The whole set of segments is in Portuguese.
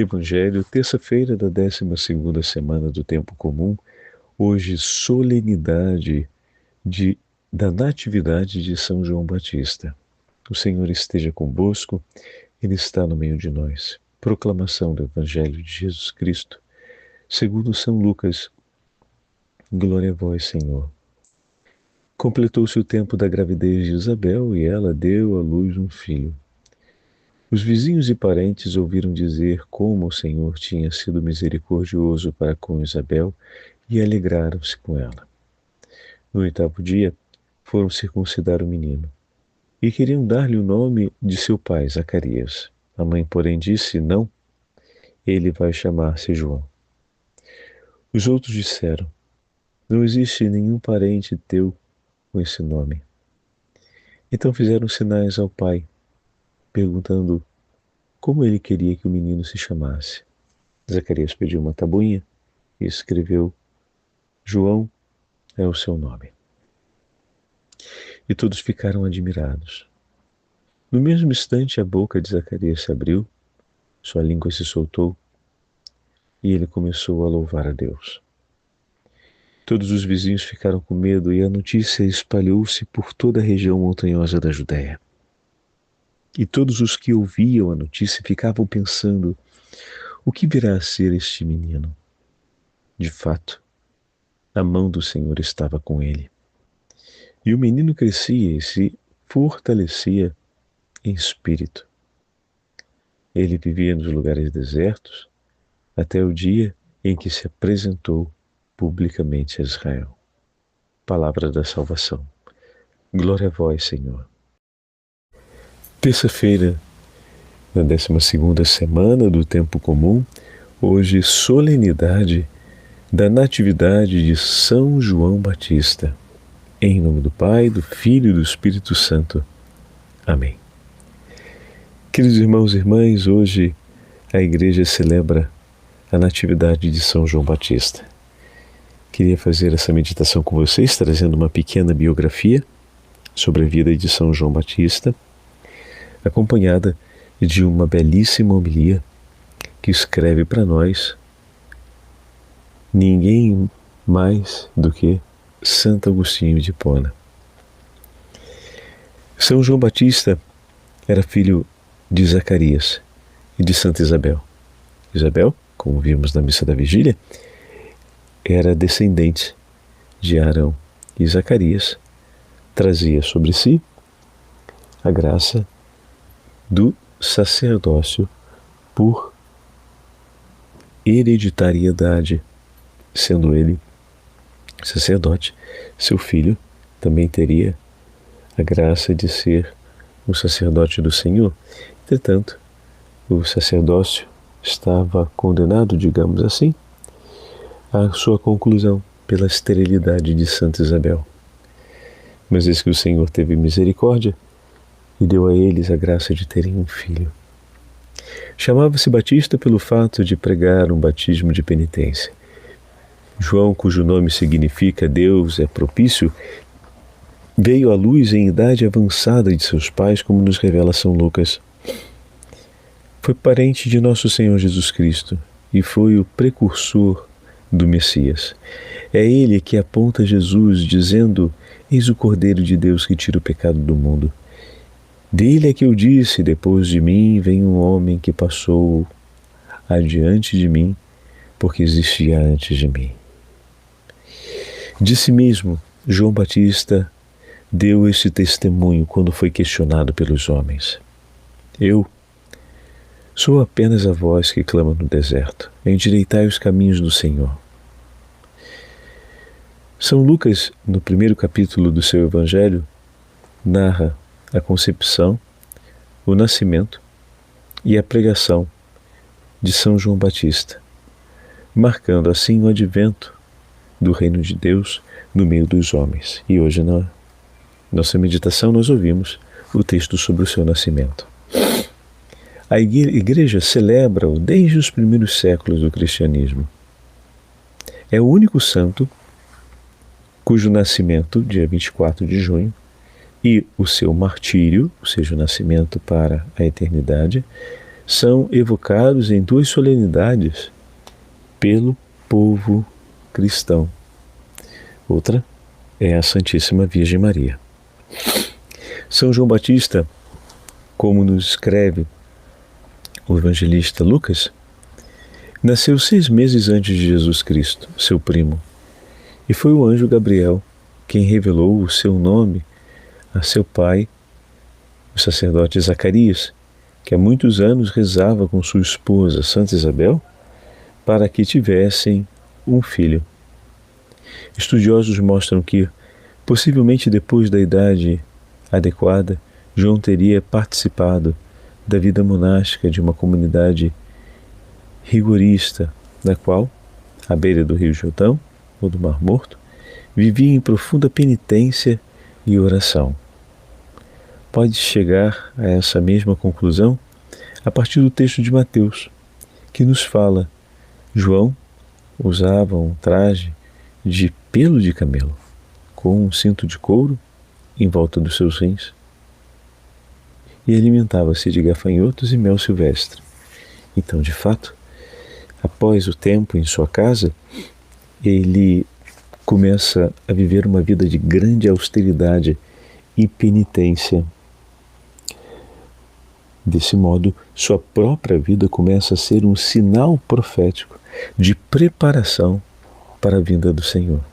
Evangelho, terça-feira da 12ª semana do Tempo Comum, hoje solenidade da Natividade de São João Batista. O Senhor esteja convosco, Ele está no meio de nós. Proclamação do Evangelho de Jesus Cristo, segundo São Lucas. Glória a vós, Senhor. Completou-se o tempo da gravidez de Isabel e ela deu à luz um filho. Os vizinhos e parentes ouviram dizer como o Senhor tinha sido misericordioso para com Isabel e alegraram-se com ela. No 8º dia, foram circuncidar o menino e queriam dar-lhe o nome de seu pai, Zacarias. A mãe, porém, disse: não, ele vai chamar-se João. Os outros disseram: não existe nenhum parente teu com esse nome. Então fizeram sinais ao pai, perguntando como ele queria que o menino se chamasse. Zacarias pediu uma tabuinha e escreveu: João é o seu nome. E todos ficaram admirados. No mesmo instante, a boca de Zacarias se abriu, sua língua se soltou e ele começou a louvar a Deus. Todos os vizinhos ficaram com medo e a notícia espalhou-se por toda a região montanhosa da Judéia. E todos os que ouviam a notícia ficavam pensando: o que virá a ser este menino? De fato, a mão do Senhor estava com ele. E o menino crescia e se fortalecia em espírito. Ele vivia nos lugares desertos até o dia em que se apresentou publicamente a Israel. Palavra da salvação. Glória a vós, Senhor. Terça-feira da 12ª semana do Tempo Comum, hoje solenidade da Natividade de São João Batista. Em nome do Pai, do Filho e do Espírito Santo. Amém. Queridos irmãos e irmãs, hoje a Igreja celebra a Natividade de São João Batista. Queria fazer essa meditação com vocês, trazendo uma pequena biografia sobre a vida de São João Batista, acompanhada de uma belíssima homilia que escreve para nós ninguém mais do que Santo Agostinho de Hipona. São João Batista era filho de Zacarias e de Santa Isabel. Isabel, como vimos na missa da vigília, era descendente de Arão, e Zacarias trazia sobre si a graça do sacerdócio por hereditariedade. Sendo ele sacerdote, seu filho também teria a graça de ser o sacerdote do Senhor. Entretanto, o sacerdócio estava condenado, digamos assim, à sua conclusão pela esterilidade de Santa Isabel. Mas eis que o Senhor teve misericórdia e deu a eles a graça de terem um filho. Chamava-se Batista pelo fato de pregar um batismo de penitência. João, cujo nome significa Deus é propício, veio à luz em idade avançada de seus pais, como nos revela São Lucas. Foi parente de nosso Senhor Jesus Cristo e foi o precursor do Messias. É ele que aponta Jesus, dizendo: eis o Cordeiro de Deus que tira o pecado do mundo. Dele é que eu disse: depois de mim vem um homem que passou adiante de mim, porque existia antes de mim. De si mesmo, João Batista deu este testemunho quando foi questionado pelos homens: eu sou apenas a voz que clama no deserto, endireitai os caminhos do Senhor. São Lucas, no primeiro capítulo do seu Evangelho, narra a concepção, o nascimento e a pregação de São João Batista, marcando assim o advento do reino de Deus no meio dos homens. E hoje, na nossa meditação, nós ouvimos o texto sobre o seu nascimento. A Igreja celebra-o desde os primeiros séculos do cristianismo. É o único santo cujo nascimento, dia 24 de junho, e o seu martírio, ou seja, o nascimento para a eternidade, são evocados em duas solenidades pelo povo cristão. Outra é a Santíssima Virgem Maria. São João Batista, como nos escreve o evangelista Lucas, nasceu 6 meses antes de Jesus Cristo, seu primo, e foi o anjo Gabriel quem revelou o seu nome a seu pai, o sacerdote Zacarias, que há muitos anos rezava com sua esposa, Santa Isabel, para que tivessem um filho. Estudiosos mostram que, possivelmente depois da idade adequada, João teria participado da vida monástica de uma comunidade rigorista, na qual, à beira do Rio Jordão, ou do Mar Morto, vivia em profunda penitência e oração. Pode chegar a essa mesma conclusão a partir do texto de Mateus, que nos fala: João usava um traje de pelo de camelo, com um cinto de couro em volta dos seus rins, e alimentava-se de gafanhotos e mel silvestre. Então, de fato, após o tempo em sua casa, ele começa a viver uma vida de grande austeridade e penitência. Desse modo, sua própria vida começa a ser um sinal profético de preparação para a vinda do Senhor.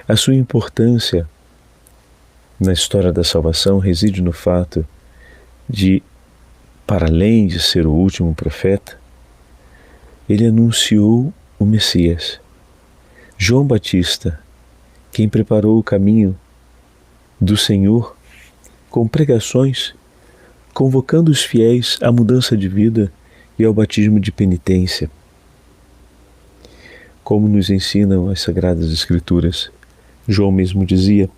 A sua importância na história da salvação reside no fato de, para além de ser o último profeta, ele anunciou o Messias. João Batista, quem preparou o caminho do Senhor com pregações, convocando os fiéis à mudança de vida e ao batismo de penitência. Como nos ensinam as Sagradas Escrituras, João mesmo dizia: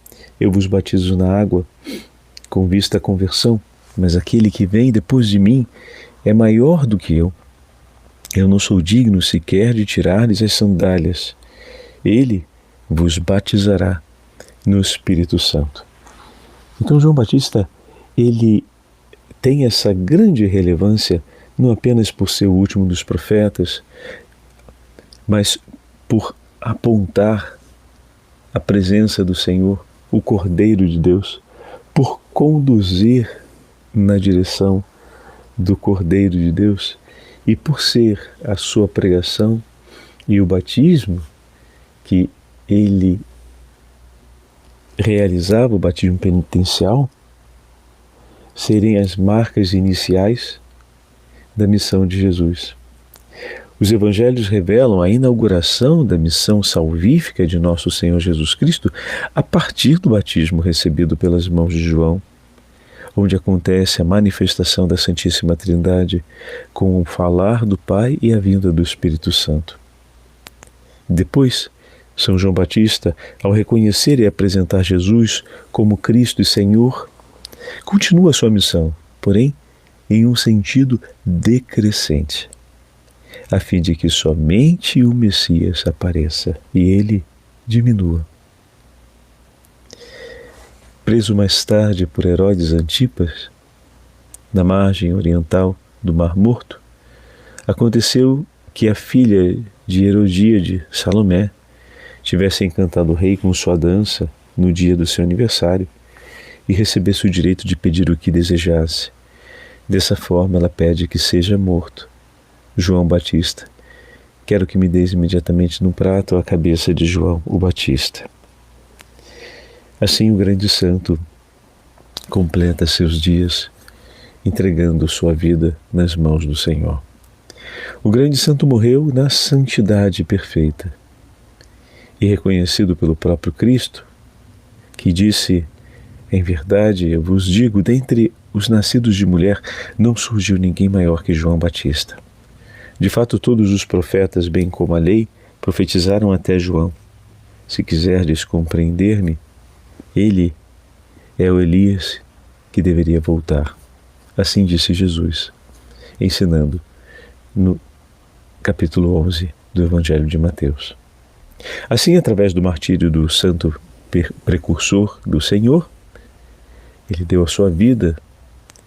eu vos batizo na água com vista à conversão, mas aquele que vem depois de mim é maior do que eu. Eu não sou digno sequer de tirar-lhes as sandálias. Ele vos batizará no Espírito Santo. Então João Batista, ele tem essa grande relevância, não apenas por ser o último dos profetas, mas por apontar a presença do Senhor, o Cordeiro de Deus, por conduzir na direção do Cordeiro de Deus, e por ser a sua pregação e o batismo que ele realizava, o batismo penitencial, serem as marcas iniciais da missão de Jesus. Os evangelhos revelam a inauguração da missão salvífica de nosso Senhor Jesus Cristo a partir do batismo recebido pelas mãos de João, onde acontece a manifestação da Santíssima Trindade com o falar do Pai e a vinda do Espírito Santo. Depois, São João Batista, ao reconhecer e apresentar Jesus como Cristo e Senhor, continua sua missão, porém, em um sentido decrescente, a fim de que somente o Messias apareça e ele diminua. Preso mais tarde por Herodes Antipas, na margem oriental do Mar Morto, aconteceu que a filha de Herodíade, Salomé, tivesse encantado o rei com sua dança no dia do seu aniversário e recebesse o direito de pedir o que desejasse. Dessa forma, ela pede que seja morto João Batista. Quero que me deis imediatamente no prato a cabeça de João o Batista. Assim, o grande santo completa seus dias entregando sua vida nas mãos do Senhor. O grande santo morreu na santidade perfeita e reconhecido pelo próprio Cristo, que disse: em verdade, eu vos digo, dentre os nascidos de mulher, não surgiu ninguém maior que João Batista. De fato, todos os profetas, bem como a lei, profetizaram até João. Se quiserdes compreender-me, ele é o Elias que deveria voltar. Assim disse Jesus, ensinando no capítulo 11 do Evangelho de Mateus. Assim, através do martírio do santo precursor do Senhor, ele deu a sua vida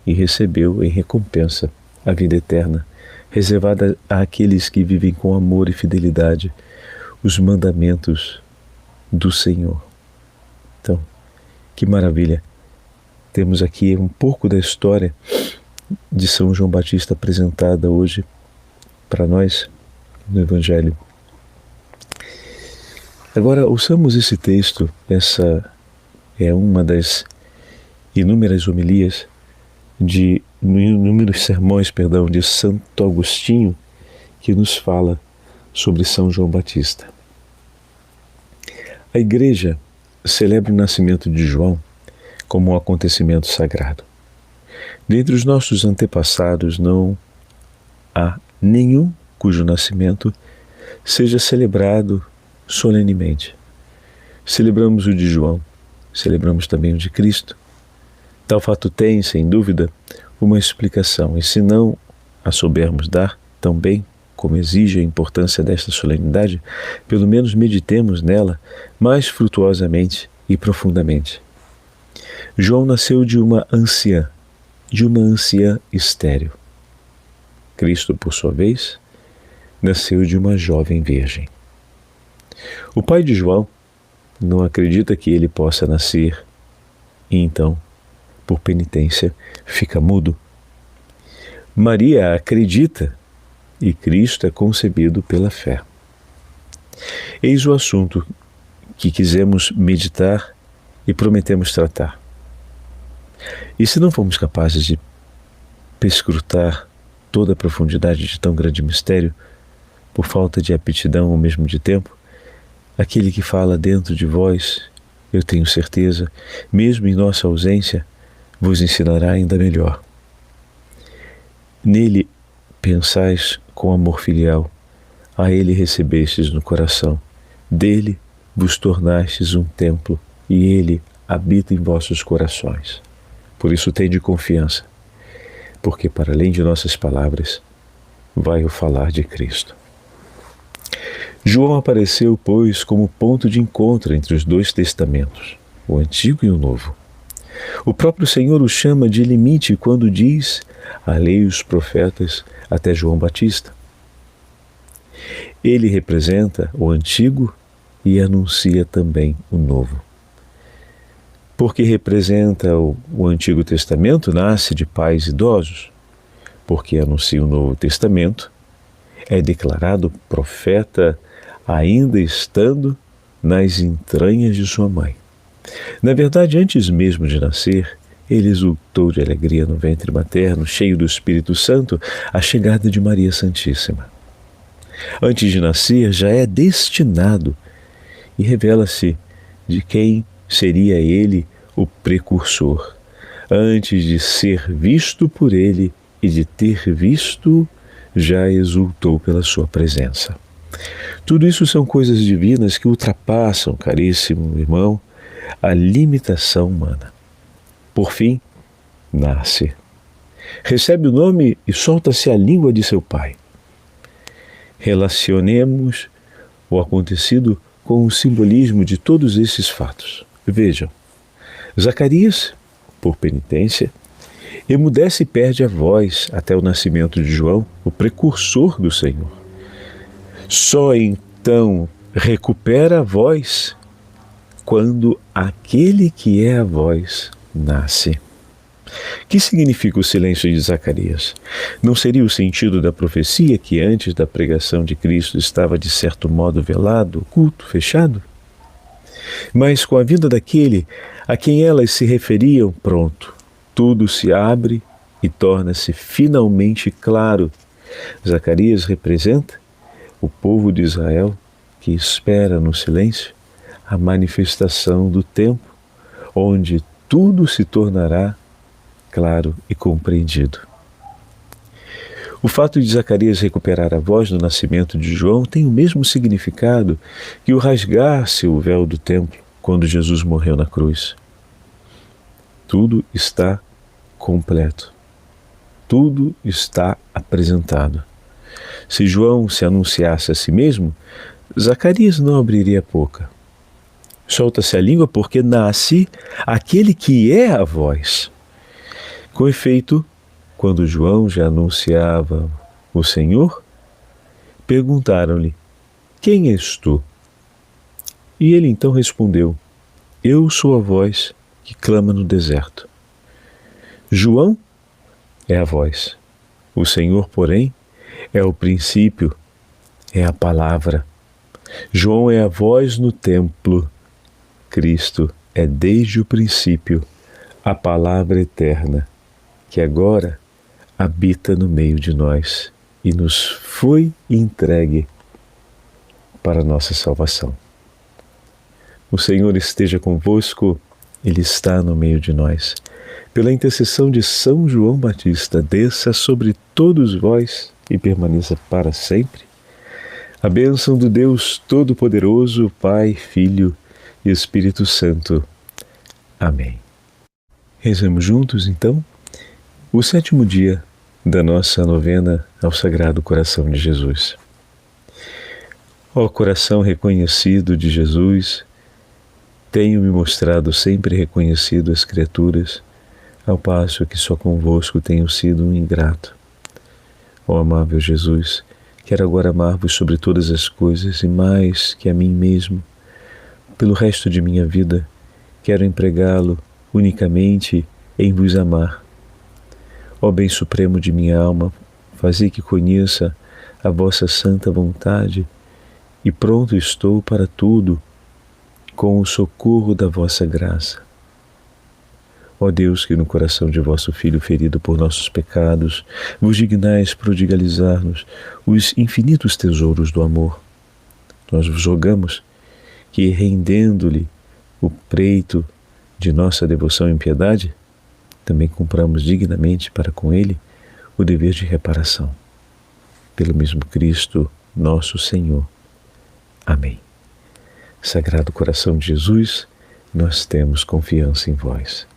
e recebeu em recompensa a vida eterna, reservada àqueles que vivem com amor e fidelidade os mandamentos do Senhor. Então, que maravilha! Temos aqui um pouco da história de São João Batista apresentada hoje para nós no Evangelho. Agora, ouçamos esse texto. Essa é uma das inúmeras homilias inúmeros sermões, de Santo Agostinho, que nos fala sobre São João Batista. A Igreja celebra o nascimento de João como um acontecimento sagrado. Dentre os nossos antepassados não há nenhum cujo nascimento seja celebrado solenemente. Celebramos o de João, celebramos também o de Cristo. Tal fato tem, sem dúvida, uma explicação, e se não a soubermos dar tão bem como exige a importância desta solenidade, pelo menos meditemos nela mais frutuosamente e profundamente. João nasceu de uma anciã estéril. Cristo, por sua vez, nasceu de uma jovem virgem. O pai de João não acredita que ele possa nascer e então, por penitência, fica mudo. Maria acredita e Cristo é concebido pela fé. Eis o assunto que quisemos meditar e prometemos tratar. E se não formos capazes de perscrutar toda a profundidade de tão grande mistério, por falta de aptidão ou mesmo de tempo, aquele que fala dentro de vós, eu tenho certeza, mesmo em nossa ausência, vos ensinará ainda melhor. Nele pensais com amor filial, a ele recebestes no coração, dele vos tornastes um templo e ele habita em vossos corações. Por isso tende confiança, porque para além de nossas palavras, vai o falar de Cristo. João apareceu, pois, como ponto de encontro entre os dois testamentos, o Antigo e o Novo. O próprio Senhor o chama de limite quando diz a lei e os profetas até João Batista. Ele representa o Antigo e anuncia também o Novo. Porque representa o Antigo Testamento, nasce de pais idosos. Porque anuncia o Novo Testamento, é declarado profeta ainda estando nas entranhas de sua mãe. Na verdade, antes mesmo de nascer, ele exultou de alegria no ventre materno, cheio do Espírito Santo, a chegada de Maria Santíssima. Antes de nascer, já é destinado e revela-se de quem seria ele o precursor, antes de ser visto por ele e de ter visto, já exultou pela sua presença. Tudo isso são coisas divinas que ultrapassam, caríssimo irmão, a limitação humana. Por fim, nasce. Recebe o nome e solta-se a língua de seu pai. Relacionemos o acontecido com o simbolismo de todos esses fatos. Vejam, Zacarias, por penitência, emudece e perde a voz até o nascimento de João, o precursor do Senhor. Só então recupera a voz quando aquele que é a voz nasce. Que significa o silêncio de Zacarias? Não seria o sentido da profecia que antes da pregação de Cristo estava de certo modo velado, oculto, fechado? Mas com a vinda daquele a quem elas se referiam, pronto, tudo se abre e torna-se finalmente claro. Zacarias representa o povo de Israel que espera no silêncio a manifestação do tempo, onde tudo se tornará claro e compreendido. O fato de Zacarias recuperar a voz no nascimento de João tem o mesmo significado que o rasgar-se o véu do templo quando Jesus morreu na cruz. Tudo está completo. Tudo está apresentado. Se João se anunciasse a si mesmo, Zacarias não abriria a boca. Solta-se a língua porque nasce aquele que é a voz. Com efeito, quando João já anunciava o Senhor, perguntaram-lhe: quem és tu? E ele então respondeu: eu sou a voz que clama no deserto. João é a voz. O Senhor, porém, é o princípio, é a palavra. João é a voz no templo. Cristo é desde o princípio a palavra eterna, que agora habita no meio de nós e nos foi entregue para a nossa salvação. O Senhor esteja convosco, Ele está no meio de nós. Pela intercessão de São João Batista, desça sobre todos vós e permaneça para sempre a bênção do Deus Todo-Poderoso, Pai, Filho e Espírito Santo. Amém. Rezamos juntos, então, o 7º dia da nossa novena ao Sagrado Coração de Jesus. Ó coração reconhecido de Jesus, tenho-me mostrado sempre reconhecido às criaturas, ao passo que só convosco tenho sido um ingrato. Ó amável Jesus, quero agora amar-vos sobre todas as coisas e mais que a mim mesmo. Pelo resto de minha vida, quero empregá-lo unicamente em vos amar. Ó bem supremo de minha alma, fazei que conheça a vossa santa vontade e pronto estou para tudo, com o socorro da vossa graça. Ó Deus, que no coração de vosso Filho ferido por nossos pecados, vos dignais prodigalizar-nos os infinitos tesouros do amor, nós vos rogamos que, rendendo-lhe o preito de nossa devoção e piedade, também cumpramos dignamente para com ele o dever de reparação. Pelo mesmo Cristo, nosso Senhor. Amém. Sagrado Coração de Jesus, nós temos confiança em vós.